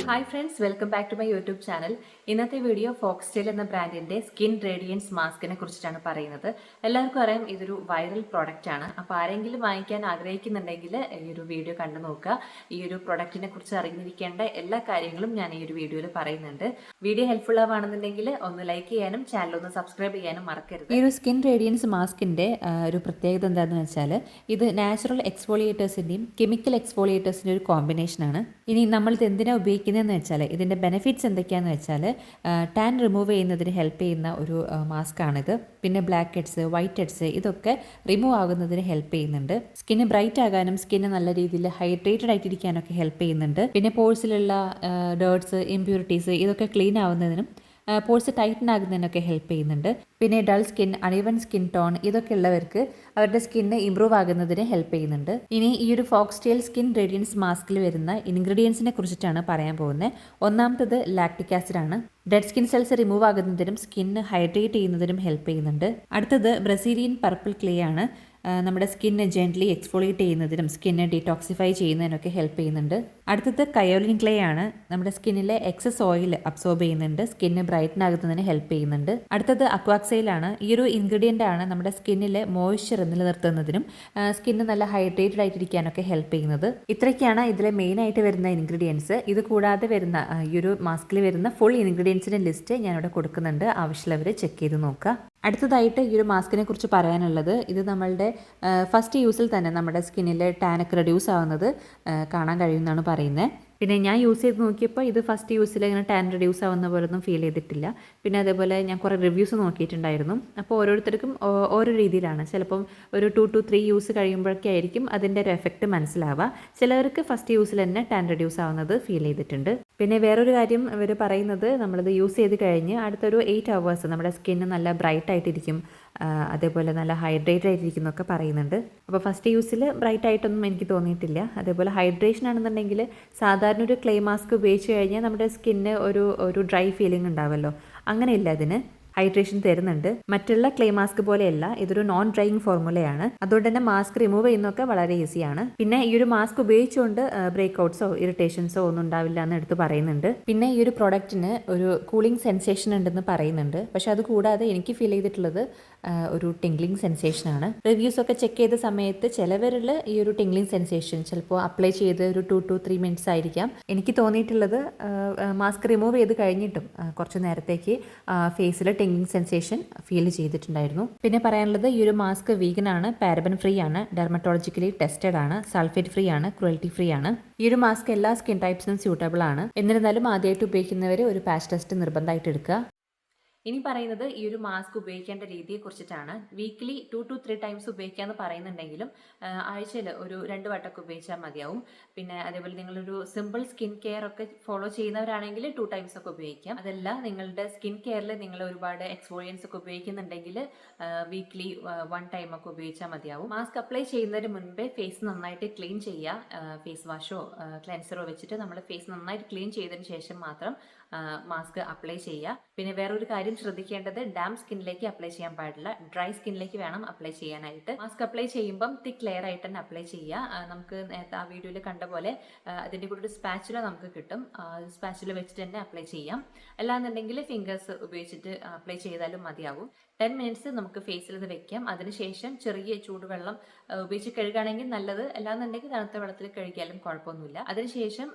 Hi friends, welcome back to my YouTube channel. ഇന്നത്തെ video Foxtale എന്ന ബ്രാൻഡിന്റെ skin radians മാസ്കിനെ കുറിച്ചിട്ടാണ് പറയുന്നത്. എല്ലാവർക്കും അറിയാം, ഇതൊരു വൈറൽ പ്രോഡക്റ്റ് ആണ്. അപ്പോൾ ആരെങ്കിലും വാങ്ങിക്കാൻ ആഗ്രഹിക്കുന്നുണ്ടെങ്കിൽ ഈ ഒരു വീഡിയോ കണ്ടു നോക്കുക. ഈ ഒരു പ്രൊഡക്റ്റിനെ കുറിച്ച് അറിഞ്ഞിരിക്കേണ്ട എല്ലാ കാര്യങ്ങളും ഞാൻ ഈ ഒരു വീഡിയോയിൽ പറയുന്നുണ്ട്. വീഡിയോ ഹെൽപ്ഫുൾ ആവുകയാണെന്നുണ്ടെങ്കിൽ ഒന്ന് ലൈക്ക് ചെയ്യാനും ചാനൽ ഒന്ന് സബ്സ്ക്രൈബ് ചെയ്യാനും മറക്കരുത്. ഈ ഒരു സ്കിൻ റേഡിയൻസ് മാസ്കിന്റെ ഒരു പ്രത്യേകത എന്താണെന്ന് വെച്ചാൽ, ഇത് നാച്ചുറൽ എക്സ്ഫോളിയേറ്റേഴ്സിന്റെയും കെമിക്കൽ എക്സ്ഫോളിയേറ്റേഴ്സിന്റെ ഒരു കോമ്പിനേഷനാണ്. ഇനി നമ്മൾ ഇത് എന്തിനാണ് ഉപയോഗിക്കുന്നത് എന്ന് വെച്ചാൽ, ഇതിൻ്റെ ബെനിഫിറ്റ്സ് എന്തൊക്കെയാണെന്ന് വെച്ചാൽ, ടാൻ റിമൂവ് ചെയ്യുന്നതിന് ഹെൽപ്പ് ചെയ്യുന്ന ഒരു മാസ്കാണിത്. പിന്നെ ബ്ലാക്ക് ഹെഡ്സ്, വൈറ്റ് ഹെഡ്സ് ഇതൊക്കെ റിമൂവ് ആകുന്നതിന് ഹെൽപ്പ് ചെയ്യുന്നുണ്ട്. സ്കിന്ന് ബ്രൈറ്റ് ആകാനും സ്കിന്ന് നല്ല രീതിയിൽ ഹൈഡ്രേറ്റഡ് ആയിട്ടിരിക്കാനൊക്കെ ഹെൽപ്പ് ചെയ്യുന്നുണ്ട്. പിന്നെ പോഴ്സിലുള്ള ഡേർട്സ്, ഇമ്പ്യൂരിറ്റീസ് ഇതൊക്കെ ക്ലീൻ ആവുന്നതിനും പോഴ്സ് ടൈറ്റൻ ആകുന്നതിനൊക്കെ ഹെൽപ്പ് ചെയ്യുന്നുണ്ട്. പിന്നെ ഡൾ സ്കിൻ, അണിവൺ സ്കിൻ ടോൺ ഇതൊക്കെ ഉള്ളവർക്ക് അവരുടെ സ്കിന്ന് ഇമ്പ്രൂവ് ആകുന്നതിന് ഹെൽപ്പ് ചെയ്യുന്നുണ്ട്. ഇനി ഈ ഒരു ഫോക്സ്റ്റൈൽ സ്കിൻ റേഡിയൻസ് മാസ്കിൽ വരുന്ന ഇൻഗ്രീഡിയൻസിനെ കുറിച്ചിട്ടാണ് പറയാൻ പോകുന്നത്. ഒന്നാമത്തത് ലാക്റ്റിക് ആസിഡ് ആണ്. ഡെഡ് സ്കിൻ സെൽസ് റിമൂവ് ആകുന്നതിനും സ്കിന്ന് ഹൈഡ്രേറ്റ് ചെയ്യുന്നതിനും ഹെൽപ്പ് ചെയ്യുന്നുണ്ട്. അടുത്തത് ബ്രസീലിയൻ പർപ്പിൾ ക്ലേ ആണ്. നമ്മുടെ സ്കിന്ന് ജെന്റ്ലി എക്സ്ഫോളിയേറ്റ് ചെയ്യുന്നതിനും സ്കിന്ന് ഡീടോക്സിഫൈ ചെയ്യുന്നതിനൊക്കെ ഹെൽപ്പ് ചെയ്യുന്നുണ്ട്. അടുത്തത് കയോലിൻ ക്ലേ ആണ്. നമ്മുടെ സ്കിന്നിലെ എക്സസ് ഓയിൽ അബ്സോർബ് ചെയ്യുന്നുണ്ട്, സ്കിന്ന് ബ്രൈറ്റൻ ആകുന്നതിന് ഹെൽപ്പ് ചെയ്യുന്നുണ്ട്. അടുത്തത് അക്വാക്സൈൽ ആണ്. ഈ ഒരു ഇൻഗ്രീഡിയൻ്റ് ആണ് നമ്മുടെ സ്കിന്നിലെ മോയ്സ്ചർ നിലനിർത്തുന്നതിനും സ്കിന്ന് നല്ല ഹൈഡ്രേറ്റഡ് ആയിട്ടിരിക്കാനൊക്കെ ഹെൽപ്പ് ചെയ്യുന്നത്. ഇത്രയൊക്കെയാണ് ഇതിലെ മെയിൻ ആയിട്ട് വരുന്ന ഇൻഗ്രീഡിയൻസ്. ഇത് കൂടാതെ വരുന്ന ഈ ഒരു മാസ്കിൽ വരുന്ന ഫുൾ ഇൻഗ്രീഡിയൻസിൻ്റെ ലിസ്റ്റ് ഞാനിവിടെ കൊടുക്കുന്നുണ്ട്. ആവശ്യമുള്ളവർ ചെക്ക് ചെയ്ത് നോക്കുക. അടുത്തതായിട്ട് ഈ ഒരു മാസ്കിനെ കുറിച്ച് പറയാനുള്ളത്, ഇത് നമ്മളുടെ ഫസ്റ്റ് യൂസിൽ തന്നെ നമ്മുടെ സ്കിന്നിലെ ടാനൊക്കെ റെഡ്യൂസ് ആവുന്നത് കാണാൻ കഴിയുമെന്നാണ് പറയുന്നത്. പിന്നെ ഞാൻ യൂസ് ചെയ്ത് നോക്കിയപ്പോൾ ഇത് ഫസ്റ്റ് യൂസിൽ ഇങ്ങനെ ടാൻ റെഡ്യൂസ് ആവുന്ന പോലൊന്നും ഫീൽ ചെയ്തിട്ടില്ല. പിന്നെ അതേപോലെ ഞാൻ കുറേ റിവ്യൂസ് നോക്കിയിട്ടുണ്ടായിരുന്നു. അപ്പോൾ ഓരോരുത്തർക്കും ഓരോ രീതിയിലാണ്. ചിലപ്പം ഒരു 2 to 3 യൂസ് കഴിയുമ്പോഴൊക്കെ ആയിരിക്കും അതിൻ്റെ ഒരു എഫക്റ്റ് മനസ്സിലാവുക. ചിലവർക്ക് ഫസ്റ്റ് യൂസിൽ തന്നെ ടാൻ റെഡ്യൂസ് ആവുന്നത് ഫീൽ ചെയ്തിട്ടുണ്ട്. പിന്നെ വേറൊരു കാര്യം ഇവർ പറയുന്നത്, നമ്മളിത് യൂസ് ചെയ്ത് കഴിഞ്ഞ് അടുത്തൊരു 8 hours നമ്മുടെ സ്കിന്ന് നല്ല ബ്രൈറ്റ് ആയിട്ടിരിക്കും, അതേപോലെ നല്ല ഹൈഡ്രേറ്റഡ് ആയിട്ടിരിക്കും എന്നൊക്കെ പറയുന്നുണ്ട്. അപ്പോൾ ഫസ്റ്റ് യൂസിൽ ബ്രൈറ്റ് ആയിട്ടൊന്നും എനിക്ക് തോന്നിയിട്ടില്ല. അതേപോലെ ഹൈഡ്രേഷൻ ആണെന്നുണ്ടെങ്കിൽ സാധാരണ ഒരു ക്ലേ മാസ്ക് ഉപയോഗിച്ച് കഴിഞ്ഞാൽ നമ്മുടെ സ്കിന്ന് ഒരു ഡ്രൈ ഫീലിംഗ് ഉണ്ടാവുമല്ലോ, അങ്ങനെയില്ല. അതിന് ഹൈഡ്രേഷൻ തരുന്നുണ്ട്. മറ്റുള്ള ക്ലേ മാസ്ക് പോലെയല്ല, ഇതൊരു നോൺ ഡ്രൈയിങ് ഫോർമുലയാണ്. അതുകൊണ്ട് തന്നെ മാസ്ക് റിമൂവ് ചെയ്യുന്നതൊക്കെ വളരെ ഈസിയാണ്. പിന്നെ ഈ ഒരു മാസ്ക് ഉപയോഗിച്ചുകൊണ്ട് ബ്രേക്ക്ഔട്ട്സോ ഇറിറ്റേഷൻസോ ഒന്നും ഉണ്ടാവില്ല എന്ന് എടുത്ത് പറയുന്നുണ്ട്. പിന്നെ ഈ ഒരു പ്രൊഡക്റ്റിന് ഒരു കൂളിംഗ് സെൻസേഷൻ ഉണ്ടെന്ന് പറയുന്നുണ്ട്. പക്ഷെ അത് കൂടാതെ എനിക്ക് ഫീൽ ചെയ്തിട്ടുള്ളത് ഒരു ടിംഗ്ലിംഗ് സെൻസേഷനാണ്. റിവ്യൂസ് ഒക്കെ ചെക്ക് ചെയ്ത സമയത്ത് ചിലവരിൽ ഈ ഒരു ടിംഗ്ലിംഗ് സെൻസേഷൻ ചിലപ്പോൾ അപ്ലൈ ചെയ്ത് ഒരു 2 to 3 minutes ആയിരിക്കാം. എനിക്ക് തോന്നിയിട്ടുള്ളത് മാസ്ക് റിമൂവ് ചെയ്ത് കഴിഞ്ഞിട്ടും കുറച്ച് നേരത്തേക്ക് ഫേസിൽ ടിംഗ്ലിംഗ് സെൻസേഷൻ ഫീൽ ചെയ്തിട്ടുണ്ടായിരുന്നു. പിന്നെ പറയാനുള്ളത്, ഈ ഒരു മാസ്ക് വീഗൻ ആണ്, പാരബൻ ഫ്രീ ആണ്, ഡെർമറ്റോളജിക്കലി ടെസ്റ്റഡ് ആണ്, സൾഫേറ്റ് ഫ്രീ ആണ്, ക്രുവൽറ്റി ഫ്രീ ആണ്. ഈ ഒരു മാസ്ക് എല്ലാ സ്കിൻ ടൈപ്സിനും സ്യൂട്ടബിൾ ആണ്. എന്നിരുന്നാലും ആദ്യമായിട്ട് ഉപയോഗിക്കുന്നവർ ഒരു പാച്ച് ടെസ്റ്റ് നിർബന്ധമായിട്ട് എടുക്കുക. ഇനി പറയുന്നത് ഈ ഒരു മാസ്ക് ഉപയോഗിക്കേണ്ട രീതിയെ കുറിച്ചിട്ടാണ്. വീക്ക്ലി 2 to 3 times ഉപയോഗിക്കാമെന്ന് പറയുന്നുണ്ടെങ്കിലും ആഴ്ചയിൽ ഒരു 2 വട്ടമൊക്കെ ഉപയോഗിച്ചാൽ മതിയാവും. പിന്നെ അതേപോലെ നിങ്ങളൊരു സിമ്പിൾ സ്കിൻ കെയർ ഒക്കെ ഫോളോ ചെയ്യുന്നവരാണെങ്കിൽ 2 times ഒക്കെ ഉപയോഗിക്കാം. അതല്ല, നിങ്ങളുടെ സ്കിൻ കെയറിൽ നിങ്ങൾ ഒരുപാട് എക്സ്ഫോളിയൻസ് ഒക്കെ ഉപയോഗിക്കുന്നുണ്ടെങ്കിൽ വീക്ക്ലി 1 time ഒക്കെ ഉപയോഗിച്ചാൽ മതിയാവും. മാസ്ക് അപ്ലൈ ചെയ്യുന്നതിന് മുൻപേ ഫേസ് നന്നായിട്ട് ക്ലീൻ ചെയ്യുക. ഫേസ് വാഷോ ക്ലെൻസറോ വെച്ചിട്ട് നമ്മൾ ഫേസ് നന്നായിട്ട് ക്ലീൻ ചെയ്തതിന് ശേഷം മാത്രം മാസ്ക് അപ്ലൈ ചെയ്യുക. പിന്നെ വേറൊരു കാര്യം ശ്രദ്ധിക്കേണ്ടത്, ഡാം സ്കിന്നിലേക്ക് അപ്ലൈ ചെയ്യാൻ പാടില്ല, ഡ്രൈ സ്കിന്നിലേക്ക് വേണം അപ്ലൈ ചെയ്യാനായിട്ട്. മാസ്ക് അപ്ലൈ ചെയ്യുമ്പം തിക്ക് ലെയർ ആയിട്ട് തന്നെ അപ്ലൈ ചെയ്യുക. നമുക്ക് നേരത്തെ ആ വീഡിയോയിൽ കണ്ട പോലെ അതിൻ്റെ കൂടെ ഒരു സ്പാച്ചുല നമുക്ക് കിട്ടും. സ്പാച്ചുല വെച്ചിട്ട് തന്നെ അപ്ലൈ ചെയ്യാം. അല്ലാന്നുണ്ടെങ്കിൽ ഫിംഗേഴ്സ് ഉപയോഗിച്ചിട്ട് അപ്ലൈ ചെയ്താലും മതിയാവും. 10 minutes നമുക്ക് ഫേസിൽ ഇത് വെക്കാം. അതിനുശേഷം ചെറിയ ചൂടുവെള്ളം ഉപയോഗിച്ച് കഴുകുകയാണെങ്കിൽ നല്ലത്. അല്ലാന്നുണ്ടെങ്കിൽ തണുത്ത വെള്ളത്തിൽ കഴുകിയാലും കുഴപ്പമൊന്നുമില്ല. അതിനുശേഷം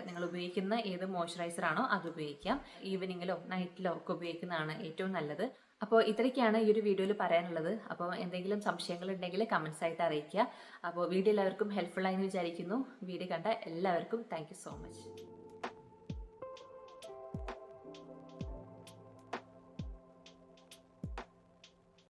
നിങ്ങൾ ഉപയോഗിക്കുന്ന ഏത് മോയ്സ്ചറൈസർ ആണോ അത് ഉപയോഗിക്കാം. ഈവനിങ്ങിലോ നൈറ്റിലോ ഒക്കെ ഉപയോഗിക്കുന്നതാണ് ഏറ്റവും നല്ലത്. അപ്പോൾ ഇത്രയൊക്കെയാണ് ഈ ഒരു വീഡിയോയിൽ പറയാനുള്ളത്. അപ്പോൾ എന്തെങ്കിലും സംശയങ്ങൾ ഉണ്ടെങ്കിൽ കമൻസ് ആയിട്ട് അറിയിക്കുക. അപ്പോൾ വീഡിയോ എല്ലാവർക്കും ഹെൽപ്ഫുൾ ആയെന്ന് വിചാരിക്കുന്നു. വീഡിയോ കണ്ട എല്ലാവർക്കും താങ്ക് യു സോ മച്ച്.